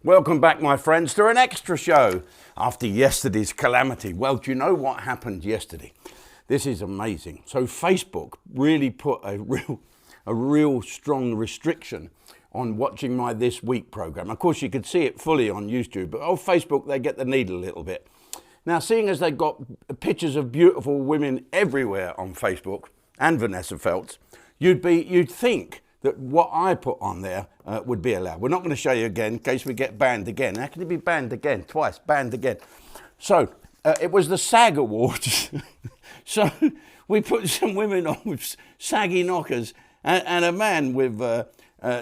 Welcome back, my friends, to an extra show after yesterday's calamity. Well, do you know what happened yesterday? This is amazing. So Facebook really put a real strong restriction on watching my This Week program. Of course, you could see it fully on YouTube, but on Facebook, they get the needle a little bit. Now, seeing as they've got pictures of beautiful women everywhere on Facebook, and Vanessa Feltz, you'd think that what I put on there would be allowed. We're not going to show you again in case we get banned again. How can it be banned again? Twice, banned again. So, it was the SAG Awards. So, we put some women on with saggy knockers and a man with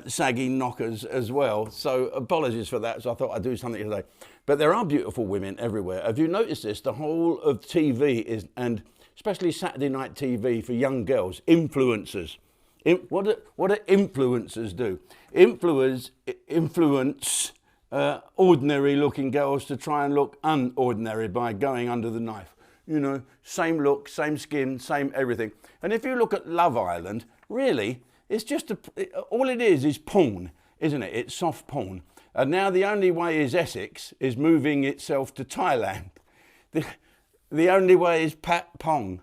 saggy knockers as well. So, apologies for that. So, I thought I'd do something today. But there are beautiful women everywhere. Have you noticed this? The whole of TV is, and especially Saturday night TV for young girls, influencers. What do influencers do? Influence ordinary looking girls to try and look unordinary by going under the knife. You know, same look, same skin, same everything. And if you look at Love Island, really, it's just all it is porn, isn't it? It's soft porn. And now the only way is Essex is moving itself to Thailand. The only way is Pat Pong.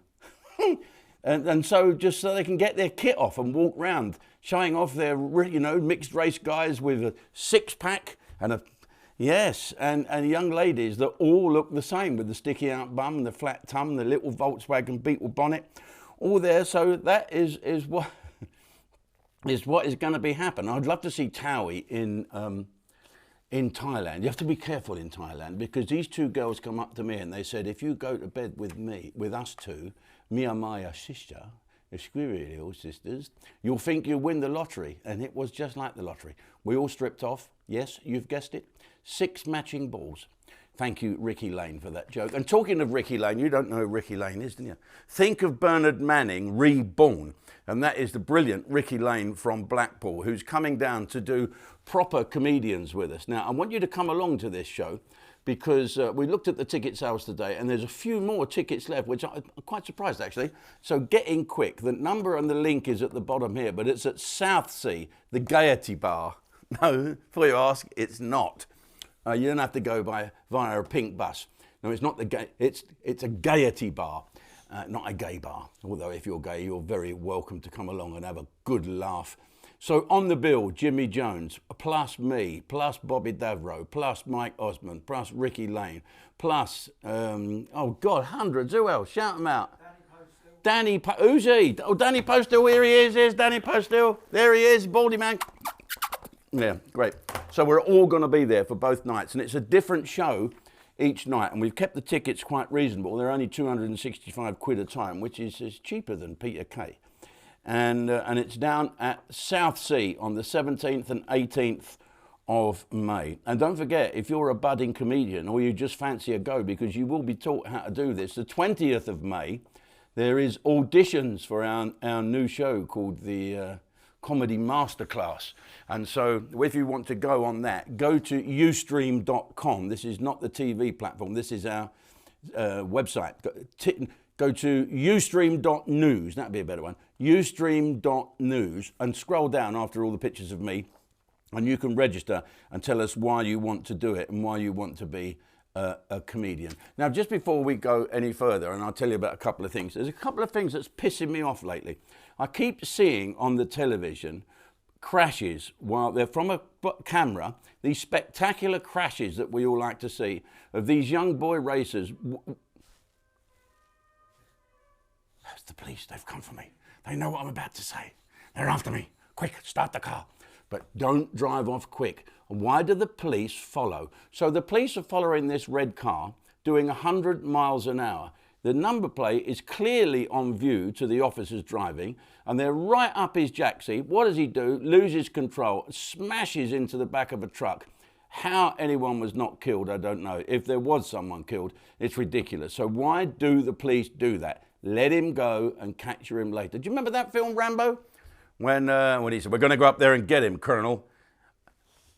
and so just so they can get their kit off and walk round, showing off their, mixed race guys with a six-pack and and young ladies that all look the same with the sticky out bum, the flat tum, the little Volkswagen Beetle bonnet, all there. So that is what is going to be happening. I'd love to see Towie in Thailand. You have to be careful in Thailand because these two girls come up to me and they said, if you go to bed with us two, me and my sister, the squirrely little sisters, you'll think you'll win the lottery. And it was just like the lottery. We all stripped off. Yes, you've guessed it. 6 matching balls. Thank you, Ricky Lane, for that joke. And talking of Ricky Lane, you don't know who Ricky Lane is, do you? Think of Bernard Manning reborn. And that is the brilliant Ricky Lane from Blackpool, who's coming down to do proper comedians with us. Now, I want you to come along to this show because we looked at the ticket sales today and there's a few more tickets left, which I'm quite surprised, actually. So get in quick. The number and the link is at the bottom here, but it's at Southsea, the Gaiety Bar. No, before you ask, it's not. You don't have to go via a pink bus. No, it's not it's a Gaiety Bar. Not a gay bar, although if you're gay, you're very welcome to come along and have a good laugh. So on the bill, Jimmy Jones, plus me, plus Bobby Davro, plus Mike Osmond, plus Ricky Lane, plus, hundreds. Who else? Shout them out. Danny Postel. Who's he? Oh, Danny Postel, here he is. Here's Danny Postel. There he is, baldy man. Yeah, great. So we're all going to be there for both nights, and it's a different show each night, and we've kept the tickets quite reasonable. They're only 265 quid a time, which is cheaper than Peter Kay. And it's down at Southsea on the 17th and 18th of May. And don't forget, if you're a budding comedian or you just fancy a go, because you will be taught how to do this, the 20th of May, there is auditions for our new show called the Comedy Masterclass. And so if you want to go on that, go to ustream.com. This is not the TV platform. This is our website. Go to ustream.news. That'd be a better one. ustream.news and scroll down after all the pictures of me and you can register and tell us why you want to do it and why you want to be a comedian. Now, just before we go any further, and I'll tell you about a couple of things. There's a couple of things that's pissing me off lately. I keep seeing on the television crashes while they're from a camera, these spectacular crashes that we all like to see of these young boy racers. That's the police. They've come for me. They know what I'm about to say. They're after me. Quick, start the car. But don't drive off quick. And why do the police follow? So the police are following this red car doing 100 miles an hour. The number plate is clearly on view to the officers driving, and they're right up his jacksie. What does he do? Loses control, smashes into the back of a truck. How anyone was not killed, I don't know. If there was someone killed, it's ridiculous. So why do the police do that? Let him go and capture him later. Do you remember that film, Rambo? When he said, we're going to go up there and get him, Colonel.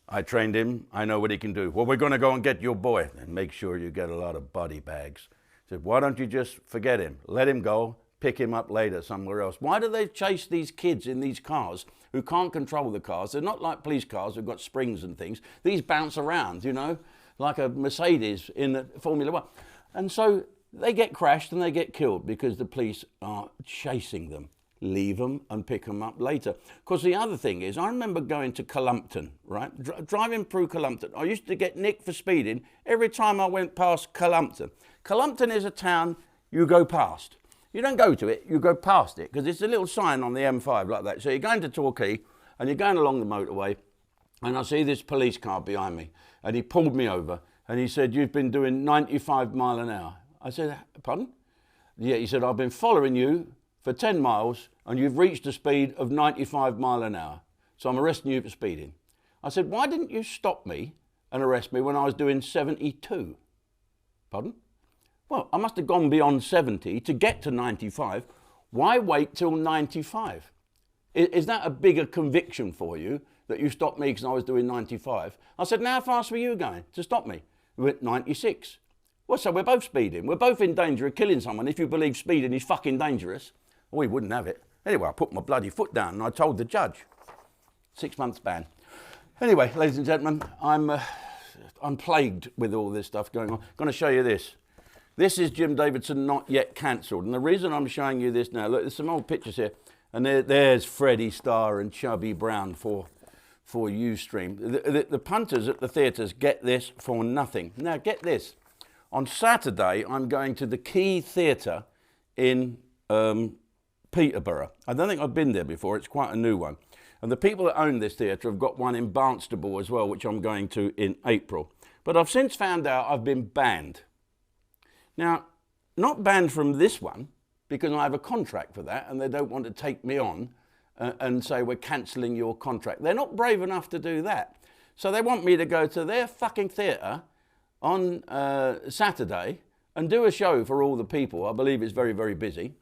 I trained him. I know what he can do. Well, we're going to go and get your boy. And make sure you get a lot of body bags. I said, why don't you just forget him? Let him go, pick him up later somewhere else. Why do they chase these kids in these cars who can't control the cars? They're not like police cars who've got springs and things. These bounce around, you know, like a Mercedes in the Formula One. And so they get crashed and they get killed because the police are chasing them. Leave them and pick them up later. Because the other thing is, I remember going to Columpton, right? Driving through Columpton. I used to get nicked for speeding every time I went past Columpton. Columpton is a town you go past. You don't go to it, you go past it, because it's a little sign on the M5 like that. So you're going to Torquay and you're going along the motorway, and I see this police car behind me, and he pulled me over and he said, "You've been doing 95 mile an hour." I said, "Pardon?" Yeah, he said, "I've been following you for 10 miles and you've reached a speed of 95 mile an hour. So I'm arresting you for speeding." I said, "Why didn't you stop me and arrest me when I was doing 72? Pardon? Well, I must have gone beyond 70 to get to 95. Why wait till 95? Is that a bigger conviction for you that you stopped me because I was doing 95? I said, "Now how fast were you going to stop me?" We went 96. Well, so we're both speeding. We're both in danger of killing someone if you believe speeding is fucking dangerous. We wouldn't have it. Anyway, I put my bloody foot down and I told the judge. 6 months ban. Anyway, ladies and gentlemen, I'm plagued with all this stuff going on. I'm going to show you this. This is Jim Davidson Not Yet Cancelled. And the reason I'm showing you this now, look, there's some old pictures here. And there's Freddie Starr and Chubby Brown for Ustream. The punters at the theatres get this for nothing. Now, get this. On Saturday, I'm going to the Key Theatre in Peterborough. I don't think I've been there before. It's quite a new one. And the people that own this theatre have got one in Barnstable as well, which I'm going to in April. But I've since found out I've been banned. Now, not banned from this one, because I have a contract for that, and they don't want to take me on and say, "We're cancelling your contract." They're not brave enough to do that. So they want me to go to their fucking theatre on Saturday and do a show for all the people. I believe it's very, very busy.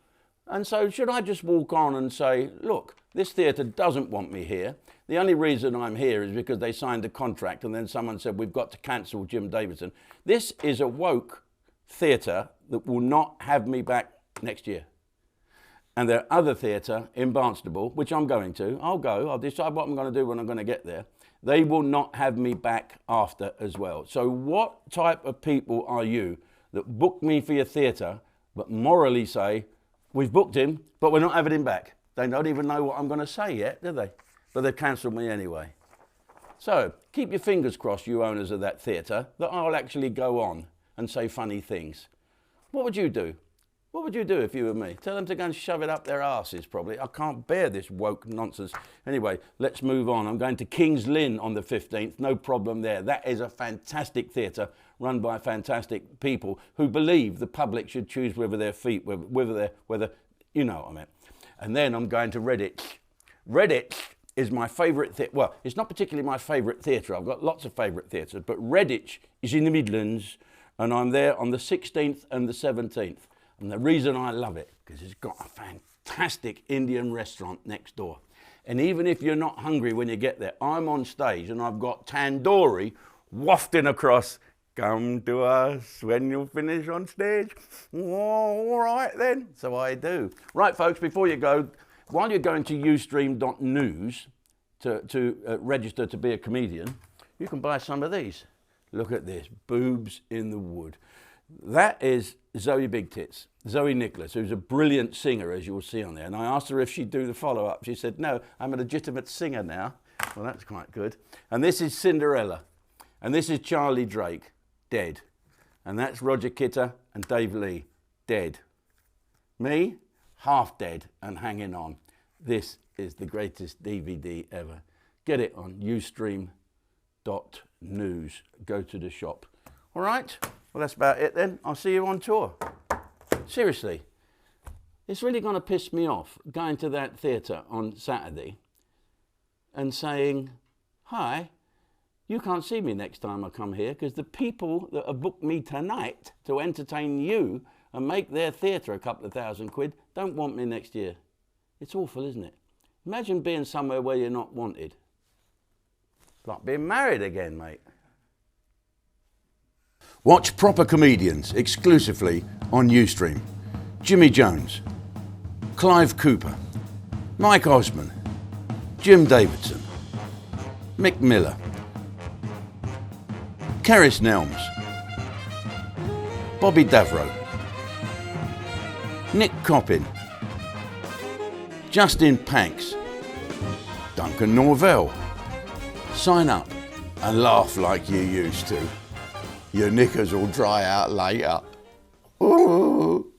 And so should I just walk on and say, "Look, this theatre doesn't want me here. The only reason I'm here is because they signed a contract and then someone said, we've got to cancel Jim Davidson." This is a woke theatre that will not have me back next year. And their other theatre in Barnstable, which I'm going to, I'll decide what I'm going to do when I'm going to get there. They will not have me back after as well. So what type of people are you that book me for your theatre, but morally say, "We've booked him, but we're not having him back"? They don't even know what I'm going to say yet, do they? But they've cancelled me anyway. So keep your fingers crossed, you owners of that theatre, that I'll actually go on and say funny things. What would you do? What would you do if you were me? Tell them to go and shove it up their arses, probably. I can't bear this woke nonsense. Anyway, let's move on. I'm going to King's Lynn on the 15th. No problem there. That is a fantastic theatre run by fantastic people who believe the public should choose whether their feet, whether you know what I mean. And then I'm going to Redditch. Redditch is my favourite theatre. Well, it's not particularly my favourite theatre. I've got lots of favourite theatres, but Redditch is in the Midlands, and I'm there on the 16th and the 17th. And the reason I love it, because it's got a fantastic Indian restaurant next door. And even if you're not hungry when you get there, I'm on stage and I've got tandoori wafting across. "Come to us when you finish on stage." "Oh, all right then." So I do. Right, folks, before you go, while you're going to ustream.news to register to be a comedian, you can buy some of these. Look at this, boobs in the wood. That is Zoe Big Tits, Zoe Nicholas, who's a brilliant singer, as you'll see on there. And I asked her if she'd do the follow-up. She said, "No, I'm a legitimate singer now." Well, that's quite good. And this is Cinderella. And this is Charlie Drake, dead. And that's Roger Kitter and Dave Lee, dead. Me, half dead and hanging on. This is the greatest DVD ever. Get it on ustream.news. Go to the shop. All right? Well, that's about it then. I'll see you on tour. Seriously, it's really going to piss me off going to that theatre on Saturday and saying, "Hi, you can't see me next time I come here because the people that have booked me tonight to entertain you and make their theatre a couple of £1,000 don't want me next year." It's awful, isn't it? Imagine being somewhere where you're not wanted. It's like being married again, mate. Watch Proper Comedians exclusively on Ustream. Jimmy Jones, Clive Cooper, Mike Osman, Jim Davidson, Mick Miller, Kerris Nelms, Bobby Davro, Nick Coppin, Justin Panks, Duncan Norvell. Sign up and laugh like you used to. Your knickers will dry out later. Ooh.